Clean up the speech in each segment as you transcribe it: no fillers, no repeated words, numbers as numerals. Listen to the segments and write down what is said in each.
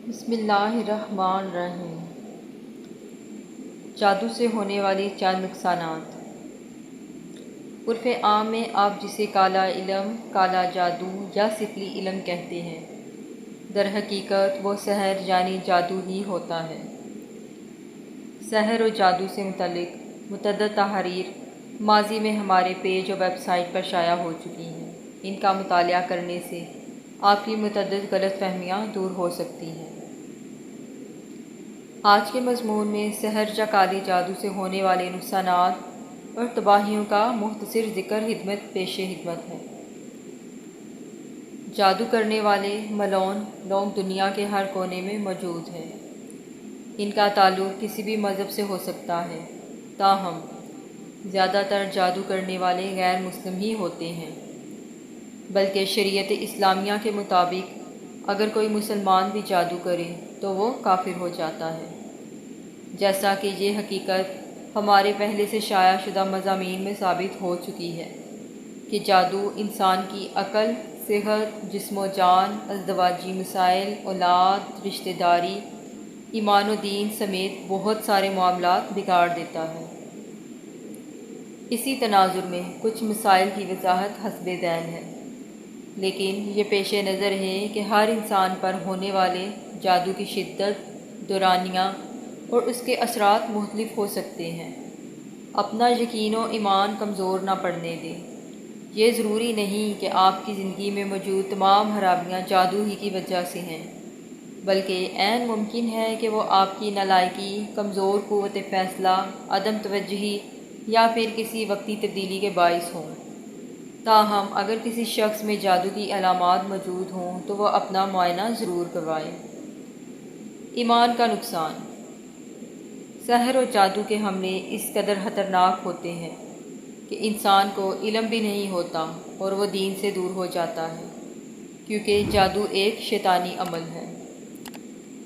بسم اللہ الرحمن الرحیم۔ جادو سے ہونے والی چند نقصانات۔ عرف عام میں آپ جسے کالا علم، کالا جادو یا سفلی علم کہتے ہیں، در حقیقت وہ سحر یعنی جادو ہی ہوتا ہے۔ سحر و جادو سے متعلق متعدد تحاریر ماضی میں ہمارے پیج اور ویب سائٹ پر شائع ہو چکی ہیں۔ ان کا مطالعہ کرنے سے آپ کی متعدد غلط فہمیاں دور ہو سکتی ہیں۔ آج کے مضمون میں سحر یا کالے جادو سے ہونے والے نقصانات اور تباہیوں کا مختصر ذکر پیش خدمت ہے۔ جادو کرنے والے ملعون لوگ دنیا کے ہر کونے میں موجود ہیں۔ ان کا تعلق کسی بھی مذہب سے ہو سکتا ہے، تاہم زیادہ تر جادو کرنے والے غیر مسلم ہی ہوتے ہیں، بلکہ شریعت اسلامیہ کے مطابق اگر کوئی مسلمان بھی جادو کرے تو وہ کافر ہو جاتا ہے، جیسا کہ یہ حقیقت ہمارے پہلے سے شائع شدہ مضامین میں ثابت ہو چکی ہے کہ جادو انسان کی عقل، صحت، جسم و جان، ازدواجی مسائل، اولاد، رشتہ داری، ایمان و دین سمیت بہت سارے معاملات بگاڑ دیتا ہے۔ اسی تناظر میں کچھ مسائل کی وضاحت حسب ذیل ہے، لیکن یہ پیش نظر ہے کہ ہر انسان پر ہونے والے جادو کی شدت، دورانیہ اور اس کے اثرات مختلف ہو سکتے ہیں۔ اپنا یقین و ایمان کمزور نہ پڑنے دیں۔ یہ ضروری نہیں کہ آپ کی زندگی میں موجود تمام خرابیاں جادو ہی کی وجہ سے ہیں، بلکہ عین ممکن ہے کہ وہ آپ کی نالائکی، کمزور قوت فیصلہ، عدم توجہی یا پھر کسی وقتی تبدیلی کے باعث ہوں۔ تاہم اگر کسی شخص میں جادو کی علامات موجود ہوں تو وہ اپنا معائنہ ضرور کروائے۔ ایمان کا نقصان۔ سحر و جادو کے حملے اس قدر خطرناک ہوتے ہیں کہ انسان کو علم بھی نہیں ہوتا اور وہ دین سے دور ہو جاتا ہے، کیونکہ جادو ایک شیطانی عمل ہے۔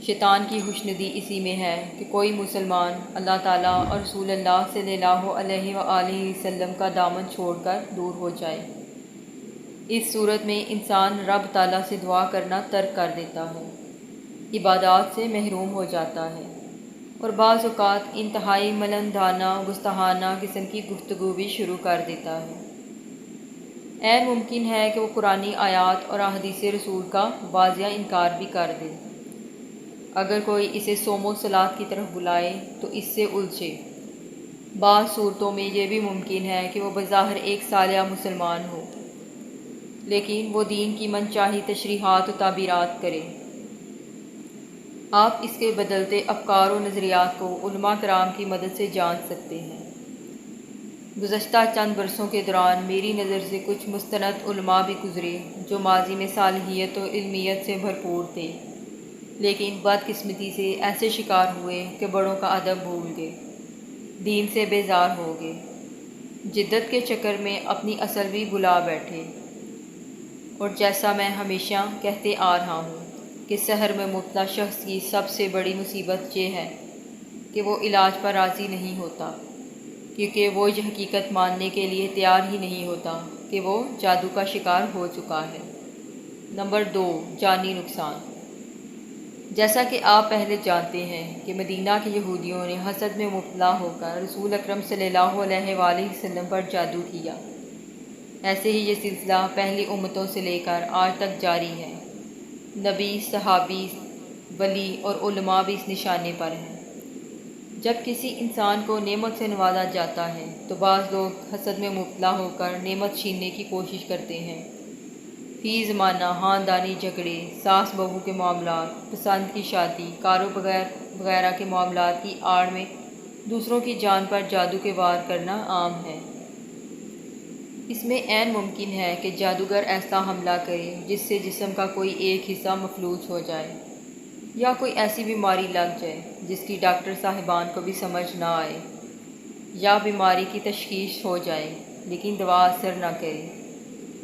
شیطان کی خوشنودی اسی میں ہے کہ کوئی مسلمان اللہ تعالیٰ اور رسول اللہ صلی اللہ علیہ وآلہ وسلم کا دامن چھوڑ کر دور ہو جائے۔ اس صورت میں انسان رب تعالیٰ سے دعا کرنا ترک کر دیتا ہے، عبادات سے محروم ہو جاتا ہے اور بعض اوقات انتہائی ملنڈانہ، گستاخانہ قسم کی گفتگو بھی شروع کر دیتا ہے۔ عین ممکن ہے کہ وہ قرآنی آیات اور احادیث رسول کا واضح انکار بھی کر دے۔ اگر کوئی اسے صوم و صلاۃ کی طرف بلائے تو اس سے الجھے۔ بعض صورتوں میں یہ بھی ممکن ہے کہ وہ بظاہر ایک صالح مسلمان ہو، لیکن وہ دین کی من چاہی تشریحات و تعبیرات کرے۔ آپ اس کے بدلتے افکار و نظریات کو علماء کرام کی مدد سے جان سکتے ہیں۔ گزشتہ چند برسوں کے دوران میری نظر سے کچھ مستند علماء بھی گزرے جو ماضی میں صالحیت و علمیت سے بھرپور تھے، لیکن بدقسمتی سے ایسے شکار ہوئے کہ بڑوں کا ادب بھول گئے، دین سے بیزار ہو گئے، جدت کے چکر میں اپنی اصل بھی بھلا بیٹھے۔ اور جیسا میں ہمیشہ کہتے آ رہا ہوں کہ سحر میں مبتلا شخص کی سب سے بڑی مصیبت یہ ہے کہ وہ علاج پر راضی نہیں ہوتا، کیونکہ وہ یہ حقیقت ماننے کے لیے تیار ہی نہیں ہوتا کہ وہ جادو کا شکار ہو چکا ہے۔ نمبر 2، جانی نقصان۔ جیسا کہ آپ پہلے جانتے ہیں کہ مدینہ کے یہودیوں نے حسد میں مبتلا ہو کر رسول اکرم صلی اللہ علیہ وآلہ وسلم پر جادو کیا۔ ایسے ہی یہ سلسلہ پہلی امتوں سے لے کر آج تک جاری ہے۔ نبی، صحابی، ولی اور علماء بھی اس نشانے پر ہیں۔ جب کسی انسان کو نعمت سے نوازا جاتا ہے تو بعض لوگ حسد میں مبتلا ہو کر نعمت چھیننے کی کوشش کرتے ہیں۔ فی زمانہ خاندانی جھگڑے، ساس بہو کے معاملات، پسند کی شادی، کاروبار وغیرہ کے معاملات کی آڑ میں دوسروں کی جان پر جادو کے وار کرنا عام ہے۔ اس میں عین ممکن ہے کہ جادوگر ایسا حملہ کرے جس سے جسم کا کوئی ایک حصہ مفلوج ہو جائے، یا کوئی ایسی بیماری لگ جائے جس کی ڈاکٹر صاحبان کو بھی سمجھ نہ آئے، یا بیماری کی تشخیص ہو جائے لیکن دوا اثر نہ کرے،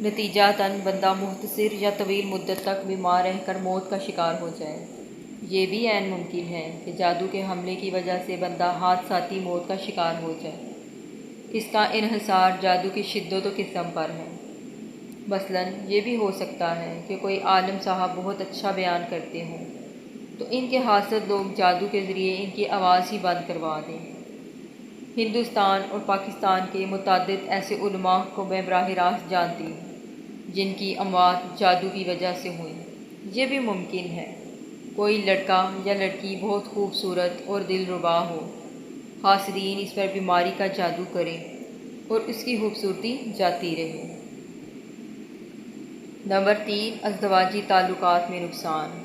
نتیجتاً بندہ مختصر یا طویل مدت تک بیمار رہ کر موت کا شکار ہو جائے۔ یہ بھی عین ممکن ہے کہ جادو کے حملے کی وجہ سے بندہ حادثاتی موت کا شکار ہو جائے۔ اس کا انحصار جادو کی شدت و قسم پر ہے۔ مثلاً یہ بھی ہو سکتا ہے کہ کوئی عالم صاحب بہت اچھا بیان کرتے ہوں تو تو ان کے حاسد لوگ جادو کے ذریعے ان کی آواز ہی بند کروا دیں۔ ہندوستان اور پاکستان کے متعدد ایسے علماء کو میں براہ راست جانتی ہوں جن کی اموات جادو کی وجہ سے ہوئی۔ یہ بھی ممکن ہے کوئی لڑکا یا لڑکی بہت خوبصورت اور دلربا ہو، حاسدین اس پر بیماری کا جادو کریں اور اس کی خوبصورتی جاتی رہے۔ نمبر 3، ازدواجی تعلقات میں نقصان۔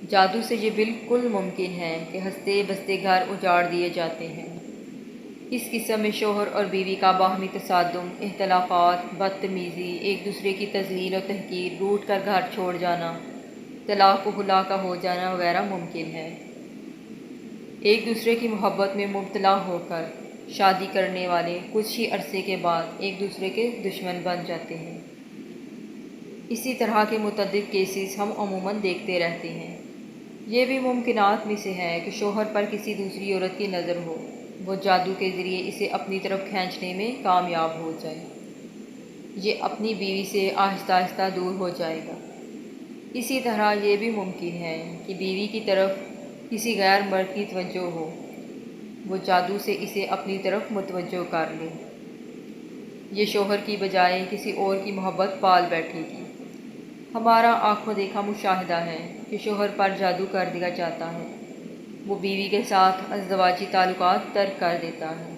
جادو سے یہ بالکل ممکن ہے کہ ہنستے بستے گھر اجاڑ دیے جاتے ہیں۔ اس قسم میں شوہر اور بیوی کا باہمی تصادم، اختلافات، بدتمیزی، ایک دوسرے کی تذلیل و تحقیر، روٹھ کر گھر چھوڑ جانا، طلاق و خلا کا ہو جانا وغیرہ ممکن ہے۔ ایک دوسرے کی محبت میں مبتلا ہو کر شادی کرنے والے کچھ ہی عرصے کے بعد ایک دوسرے کے دشمن بن جاتے ہیں۔ اسی طرح کے متعدد کیسز ہم عموماً دیکھتے رہتے ہیں۔ یہ بھی ممکنات میں سے ہے کہ شوہر پر کسی دوسری عورت کی نظر ہو، وہ جادو کے ذریعے اسے اپنی طرف کھینچنے میں کامیاب ہو جائے۔ یہ اپنی بیوی سے آہستہ آہستہ دور ہو جائے گا۔ اسی طرح یہ بھی ممکن ہے کہ بیوی کی طرف کسی غیر مرد کی توجہ ہو، وہ جادو سے اسے اپنی طرف متوجہ کر لے۔ یہ شوہر کی بجائے کسی اور کی محبت پال بیٹھے گی۔ ہمارا آنکھوں دیکھا مشاہدہ ہے کہ شوہر پر جادو کر دیا جاتا ہے، وہ بیوی کے ساتھ ازدواجی تعلقات ترک کر دیتا ہے۔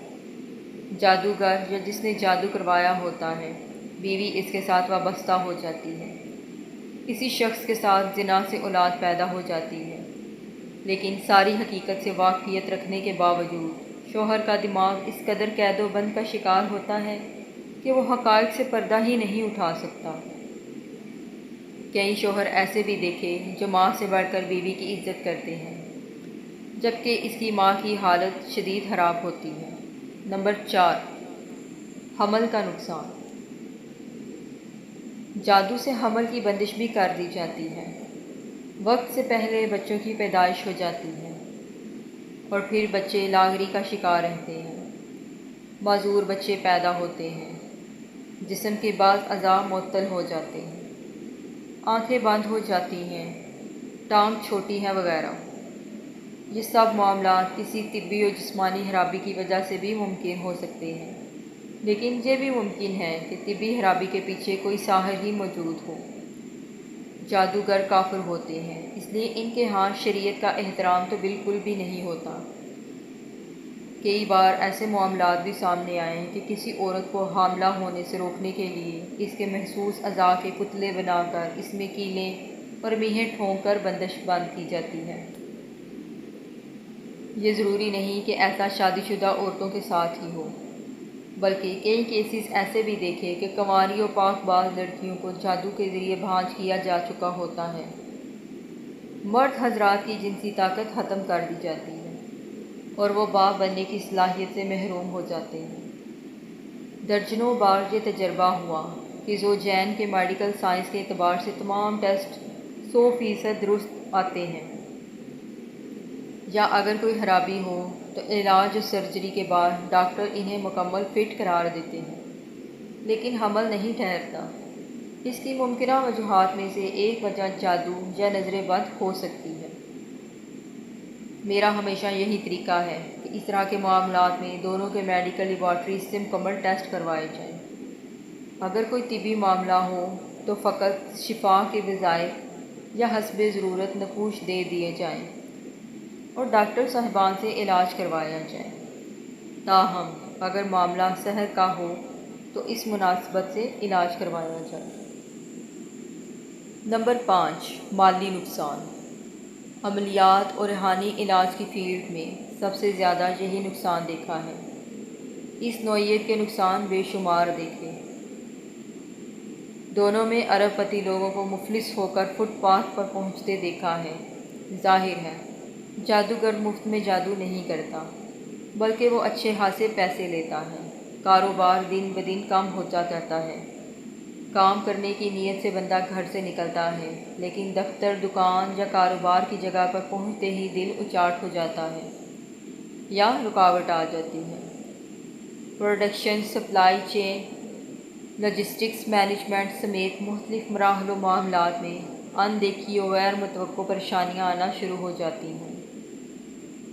جادوگر یا جس نے جادو کروایا ہوتا ہے، بیوی اس کے ساتھ وابستہ ہو جاتی ہے۔ کسی شخص کے ساتھ زنا سے اولاد پیدا ہو جاتی ہے، لیکن ساری حقیقت سے واقفیت رکھنے کے باوجود شوہر کا دماغ اس قدر قید و بند کا شکار ہوتا ہے کہ وہ حقائق سے پردہ ہی نہیں اٹھا سکتا۔ کئی شوہر ایسے بھی دیکھے جو ماں سے بڑھ کر بیوی کی عزت کرتے ہیں، جبکہ اس کی ماں کی حالت شدید خراب ہوتی ہے۔ نمبر 4، حمل کا نقصان۔ جادو سے حمل کی بندش بھی کر دی جاتی ہے۔ وقت سے پہلے بچوں کی پیدائش ہو جاتی ہے اور پھر بچے لاغری کا شکار رہتے ہیں۔ معذور بچے پیدا ہوتے ہیں، جسم کے بعض اعضاء معطل ہو جاتے ہیں، آنکھیں بند ہو جاتی ہیں، ٹانگ چھوٹی ہے وغیرہ۔ یہ سب معاملات کسی طبی و جسمانی خرابی کی وجہ سے بھی ممکن ہو سکتے ہیں، لیکن یہ بھی ممکن ہے کہ طبی خرابی کے پیچھے کوئی ساحر ہی موجود ہو۔ جادوگر کافر ہوتے ہیں، اس لیے ان کے ہاں شریعت کا احترام تو بالکل بھی نہیں ہوتا۔ کئی بار ایسے معاملات بھی سامنے آئے ہیں کہ کسی عورت کو حاملہ ہونے سے روکنے کے لیے اس کے محسوس اعضاء کے پتلے بنا کر اس میں کیلیں اور میہیں ٹھونک کر بندش بند کی جاتی ہے۔ یہ ضروری نہیں کہ ایسا شادی شدہ عورتوں کے ساتھ ہی ہو، بلکہ کئی کیسز ایسے بھی دیکھے کہ کنواری و پاک باز لڑکیوں کو جادو کے ذریعے بھانج کیا جا چکا ہوتا ہے۔ مرد حضرات کی جنسی طاقت ختم کر دی جاتی ہے اور وہ باپ بننے کی صلاحیت سے محروم ہو جاتے ہیں۔ درجنوں بار یہ تجربہ ہوا کہ زوجین کے میڈیکل سائنس کے اعتبار سے تمام ٹیسٹ 100% درست آتے ہیں، یا اگر کوئی خرابی ہو تو علاج اور سرجری کے بعد ڈاکٹر انہیں مکمل فٹ قرار دیتے ہیں، لیکن حمل نہیں ٹھہرتا۔ اس کی ممکنہ وجوہات میں سے ایک وجہ جادو یا نظر بد ہو سکتی ہے۔ میرا ہمیشہ یہی طریقہ ہے کہ اس طرح کے معاملات میں دونوں کے میڈیکل لیبارٹریز سے مکمل ٹیسٹ کروائے جائیں۔ اگر کوئی طبی معاملہ ہو تو فقط شفا کے وظائف یا حسب ضرورت نقوش دے دیے جائیں اور ڈاکٹر صاحبان سے علاج کروایا جائے۔ تاہم اگر معاملہ سحر کا ہو تو اس مناسبت سے علاج کروایا جائے۔ نمبر 5، مالی نقصان۔ عملیات اور روحانی علاج کی فیلڈ میں سب سے زیادہ یہی نقصان دیکھا ہے۔ اس نوعیت کے نقصان بے شمار دیکھے۔ دونوں میں ارب پتی لوگوں کو مفلس ہو کر فٹ پاتھ پر پہنچتے دیکھا ہے۔ ظاہر ہے جادوگر مفت میں جادو نہیں کرتا، بلکہ وہ اچھے خاصے پیسے لیتا ہے۔ کاروبار دن بدن کم ہوتا جاتا ہے۔ کام کرنے کی نیت سے بندہ گھر سے نکلتا ہے، لیکن دفتر، دکان یا کاروبار کی جگہ پر پہنچتے ہی دل اچاٹ ہو جاتا ہے یا رکاوٹ آ جاتی ہے۔ Production, supply chain, logistics management سمیت مختلف مراحل و معاملات میں ان دیکھی و غیر متوقع پریشانیاں آنا شروع ہو جاتی ہیں۔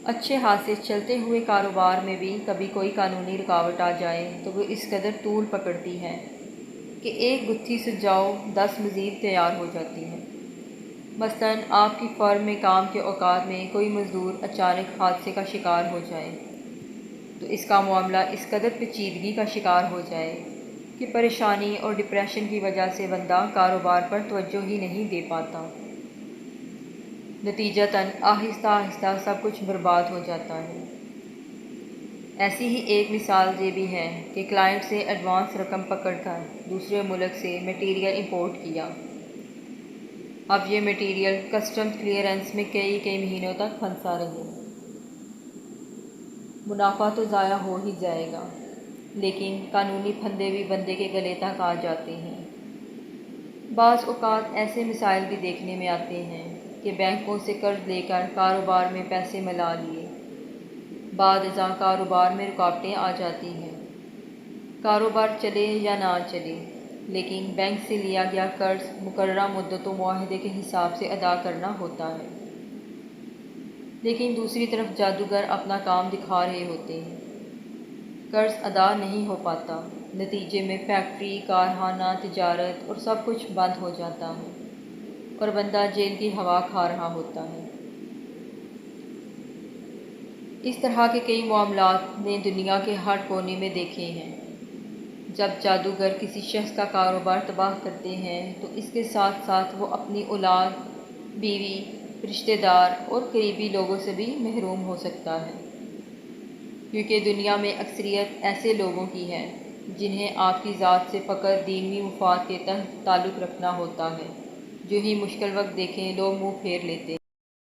اچھے ہاتھ سے چلتے ہوئے کاروبار میں بھی کبھی کوئی قانونی رکاوٹ آ جائے تو وہ اس قدر طول پکڑتی ہے کہ ایک گتھی سے جاؤ 10 مزید تیار ہو جاتی ہیں۔ مثلاً آپ کی فرم میں کام کے اوقات میں کوئی مزدور اچانک حادثے کا شکار ہو جائے تو اس کا معاملہ اس قدر پیچیدگی کا شکار ہو جائے کہ پریشانی اور ڈپریشن کی وجہ سے بندہ کاروبار پر توجہ ہی نہیں دے پاتا۔ نتیجتاً آہستہ آہستہ سب کچھ برباد ہو جاتا ہے۔ ایسی ہی ایک مثال یہ بھی ہے کہ کلائنٹ سے ایڈوانس رقم پکڑ کر دوسرے ملک سے میٹیریل امپورٹ کیا۔ اب یہ میٹیریل کسٹمز کلیئرنس میں کئی مہینوں تک پھنسا رہے۔ منافع تو ضائع ہو ہی جائے گا، لیکن قانونی پھندے بھی بندے کے گلے تک آ جاتے ہیں۔ بعض اوقات ایسے مسائل بھی دیکھنے میں آتے ہیں کہ بینکوں سے قرض لے کر کاروبار میں پیسے ملا لیے، بعد ازاں کاروبار میں رکاوٹیں آ جاتی ہیں۔ کاروبار چلے یا نہ چلے، لیکن بینک سے لیا گیا قرض مقررہ مدت و معاہدے کے حساب سے ادا کرنا ہوتا ہے۔ لیکن دوسری طرف جادوگر اپنا کام دکھا رہے ہوتے ہیں، قرض ادا نہیں ہو پاتا، نتیجے میں فیکٹری، کارخانہ، تجارت اور سب کچھ بند ہو جاتا ہے اور بندہ جیل کی ہوا کھا رہا ہوتا ہے۔ اس طرح کے کئی معاملات نے دنیا کے ہر کونے میں دیکھے ہیں۔ جب جادوگر کسی شخص کا کاروبار تباہ کرتے ہیں تو اس کے ساتھ ساتھ وہ اپنی اولاد، بیوی، رشتہ دار اور قریبی لوگوں سے بھی محروم ہو سکتا ہے، کیونکہ دنیا میں اکثریت ایسے لوگوں کی ہے جنہیں آپ کی ذات سے فقط دینی مفاد کے تحت تعلق رکھنا ہوتا ہے۔ جو ہی مشکل وقت دیکھیں لوگ منہ پھیر لیتے ہیں۔